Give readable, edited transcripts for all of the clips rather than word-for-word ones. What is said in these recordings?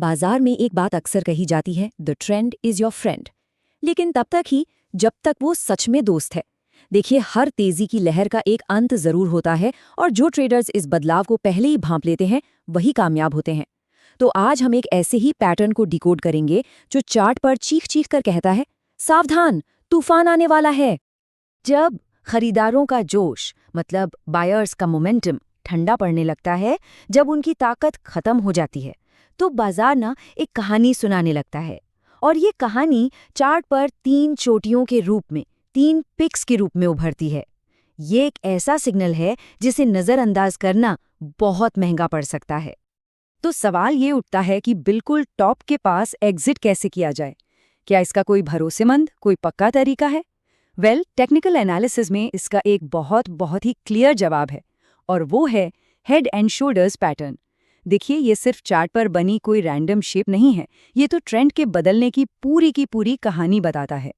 बाजार में एक बात अक्सर कही जाती है, the trend is your friend. लेकिन तब तक ही जब तक वो सच में दोस्त है। देखिए, हर तेजी की लहर का एक अंत जरूर होता है और जो ट्रेडर्स इस बदलाव को पहले ही भांप लेते हैं वही कामयाब होते हैं। तो आज हम एक ऐसे ही पैटर्न को डिकोड करेंगे जो चार्ट पर चीख चीख कर कहता है, सावधान, तूफान आने वाला है। जब खरीदारों का जोश, मतलब बायर्स का मोमेंटम ठंडा पड़ने लगता है, जब उनकी ताकत खत्म हो जाती है, तो बाजार ना एक कहानी सुनाने लगता है। और ये कहानी चार्ट पर 3 चोटियों के रूप में, 3 पिक्स के रूप में उभरती है। ये एक ऐसा सिग्नल है जिसे नज़रअंदाज करना बहुत महंगा पड़ सकता है। तो सवाल ये उठता है कि बिल्कुल टॉप के पास एग्जिट कैसे किया जाए? क्या इसका कोई भरोसेमंद, कोई पक्का तरीका है? टेक्निकल एनालिसिस में इसका एक बहुत ही क्लियर जवाब है, और वो है हेड एंड शोल्डर्स पैटर्न। देखिए, ये सिर्फ चार्ट पर बनी कोई रैंडम शेप नहीं है, ये तो ट्रेंड के बदलने की पूरी कहानी बताता है।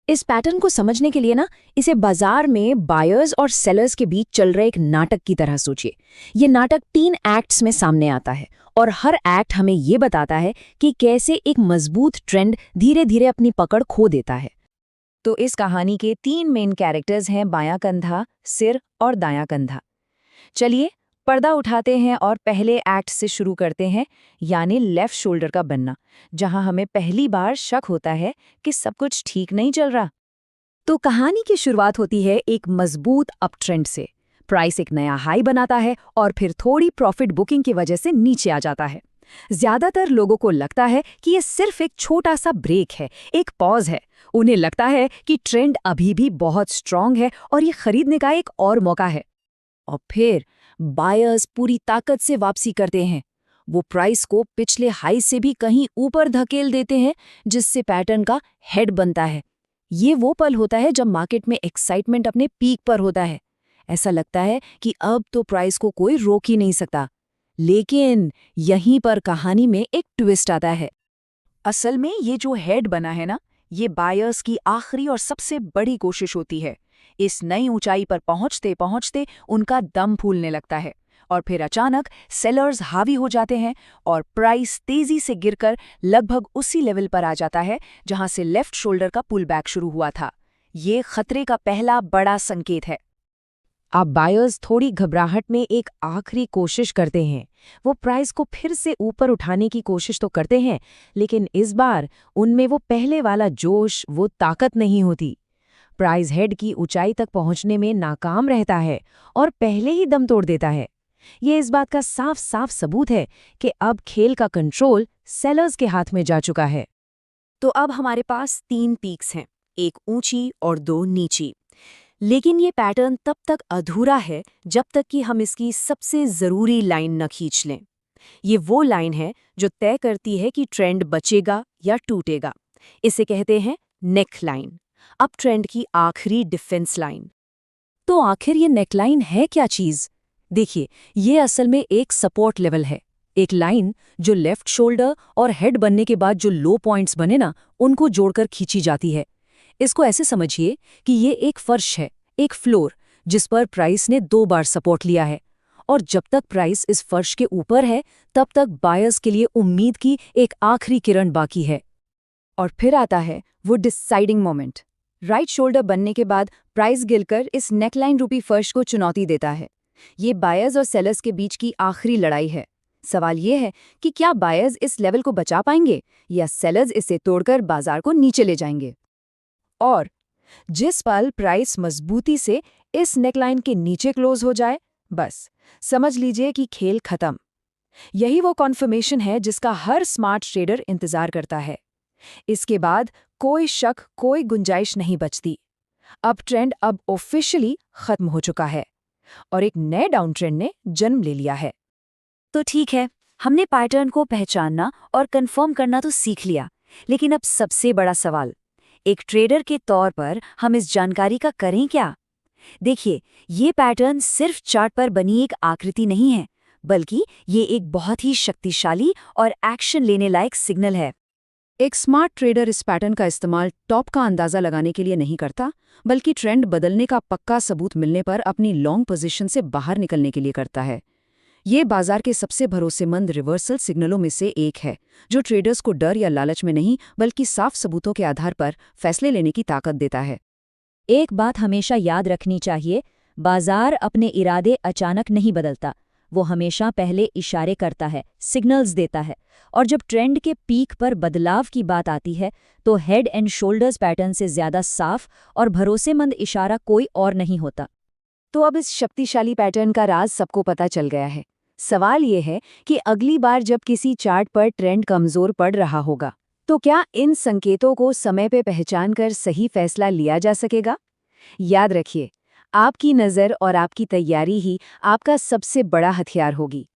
इस पैटर्न को समझने के लिए ना, इसे बाजार में बायर्स और सेलर्स के बीच चल रहे एक नाटक की तरह सोचिए। ये नाटक 3 एक्ट्स में सामने आता है और हर एक्ट हमें ये बताता है कि कैसे एक मजबूत ट्रेंड धीरे धीरे अपनी पकड़ खो देता है। तो इस कहानी के 3 मेन कैरेक्टर्स हैं, बायां कंधा, सिर और दायां कंधा। चलिए पर्दा उठाते हैं और पहले एक्ट से शुरू करते हैं, यानी लेफ्ट शोल्डर का बनना, जहां हमें पहली बार शक होता है कि सब कुछ ठीक नहीं चल रहा। तो कहानी की शुरुआत होती है एक मजबूत अप ट्रेंड से। प्राइस एक नया हाई बनाता है और फिर थोड़ी प्रॉफिट बुकिंग की वजह से नीचे आ जाता है। ज्यादातर लोगों को लगता है कि ये सिर्फ एक छोटा सा ब्रेक है, एक पॉज है। उन्हें लगता है कि ट्रेंड अभी भी बहुत स्ट्रांग है और ये खरीदने का एक और मौका है। और फिर बायर्स पूरी ताकत से वापसी करते हैं। वो प्राइस को पिछले हाई से भी कहीं ऊपर धकेल देते हैं, जिससे पैटर्न का हेड बनता है। ये वो पल होता है जब मार्केट में एक्साइटमेंट अपने पीक पर होता है। ऐसा लगता है कि अब तो प्राइस को कोई रोक ही नहीं सकता। लेकिन यहीं पर कहानी में एक ट्विस्ट आता है। असल में ये जो हेड बना है ना, ये बायर्स की आखिरी और सबसे बड़ी कोशिश होती है। इस नई ऊंचाई पर पहुंचते पहुंचते उनका दम फूलने लगता है और फिर अचानक सेलर्स हावी हो जाते हैं और प्राइस तेजी से गिरकर लगभग उसी लेवल पर आ जाता है जहां से लेफ्ट शोल्डर का पुल बैक शुरू हुआ था। ये खतरे का पहला बड़ा संकेत है। अब बायर्स थोड़ी घबराहट में एक आखिरी कोशिश करते हैं। वो प्राइस को फिर से ऊपर उठाने की कोशिश तो करते हैं, लेकिन इस बार उनमें वो पहले वाला जोश, वो ताकत नहीं होती। प्राइस हेड की ऊंचाई तक पहुंचने में नाकाम रहता है और पहले ही दम तोड़ देता है। ये इस बात का साफ साफ सबूत है कि अब खेल का कंट्रोल सेलर्स के हाथ में जा चुका है। तो अब हमारे पास 3 पीक्स हैं, एक ऊंची और 2 नीची। लेकिन ये पैटर्न तब तक अधूरा है जब तक कि हम इसकी सबसे जरूरी लाइन न खींच लें। ये वो लाइन है जो तय करती है कि ट्रेंड बचेगा या टूटेगा। इसे कहते हैं नेक लाइन, अप ट्रेंड की आखिरी डिफेंस लाइन। तो आखिर ये नेकलाइन है क्या चीज? देखिए, ये असल में एक सपोर्ट लेवल है, एक लाइन जो लेफ्ट शोल्डर और हेड बनने के बाद जो लो पॉइंट्स बने ना, उनको जोड़कर खींची जाती है। इसको ऐसे समझिए कि ये एक फर्श है, एक फ्लोर, जिस पर प्राइस ने 2 बार सपोर्ट लिया है। और जब तक प्राइस इस फर्श के ऊपर है, तब तक बायर्स के लिए उम्मीद की एक आखिरी किरण बाकी है। और फिर आता है वो डिसाइडिंग मोमेंट। राइट शोल्डर बनने के बाद प्राइस गिरकर इस नेकलाइन रूपी फर्श को चुनौती देता है। ये बायर्स और सेलर्स के बीच की आखिरी लड़ाई है। सवाल ये है कि क्या बायर्स इस लेवल को बचा पाएंगे या सेलर्स इसे तोड़कर बाजार को नीचे ले जाएंगे। और जिस पल प्राइस मजबूती से इस नेकलाइन के नीचे क्लोज हो जाए, बस समझ लीजिए कि खेल खत्म। यही वो कॉन्फर्मेशन है जिसका हर स्मार्ट ट्रेडर इंतजार करता है। इसके बाद कोई शक, कोई गुंजाइश नहीं बचती। अब ट्रेंड अब ऑफिशियली खत्म हो चुका है और एक नए डाउन ट्रेंड ने जन्म ले लिया है। तो ठीक है, हमने पैटर्न को पहचानना और कंफर्म करना तो सीख लिया, लेकिन अब सबसे बड़ा सवाल, एक ट्रेडर के तौर पर हम इस जानकारी का करें क्या? देखिए, ये पैटर्न सिर्फ चार्ट पर बनी एक आकृति नहीं है, बल्कि ये एक बहुत ही शक्तिशाली और एक्शन लेने लायक सिग्नल है। एक स्मार्ट ट्रेडर इस पैटर्न का इस्तेमाल टॉप का अंदाजा लगाने के लिए नहीं करता, बल्कि ट्रेंड बदलने का पक्का सबूत मिलने पर अपनी लॉन्ग पोजीशन से बाहर निकलने के लिए करता है। ये बाजार के सबसे भरोसेमंद रिवर्सल सिग्नलों में से एक है, जो ट्रेडर्स को डर या लालच में नहीं बल्कि साफ सबूतों के आधार पर फैसले लेने की ताकत देता है। एक बात हमेशा याद रखनी चाहिए, बाजार अपने इरादे अचानक नहीं बदलता। वो हमेशा पहले इशारे करता है, सिग्नल्स देता है, और जब ट्रेंड के पीक पर बदलाव की बात आती है तो हेड एंड शोल्डर्स पैटर्न से ज़्यादा साफ और भरोसेमंद इशारा कोई और नहीं होता। तो अब इस शक्तिशाली पैटर्न का राज सबको पता चल गया है। सवाल ये है कि अगली बार जब किसी चार्ट पर ट्रेंड कमजोर पड़ रहा होगा, तो क्या इन संकेतों को समय पे पहचान कर सही फैसला लिया जा सकेगा? याद रखिए, आपकी नज़र और आपकी तैयारी ही आपका सबसे बड़ा हथियार होगी।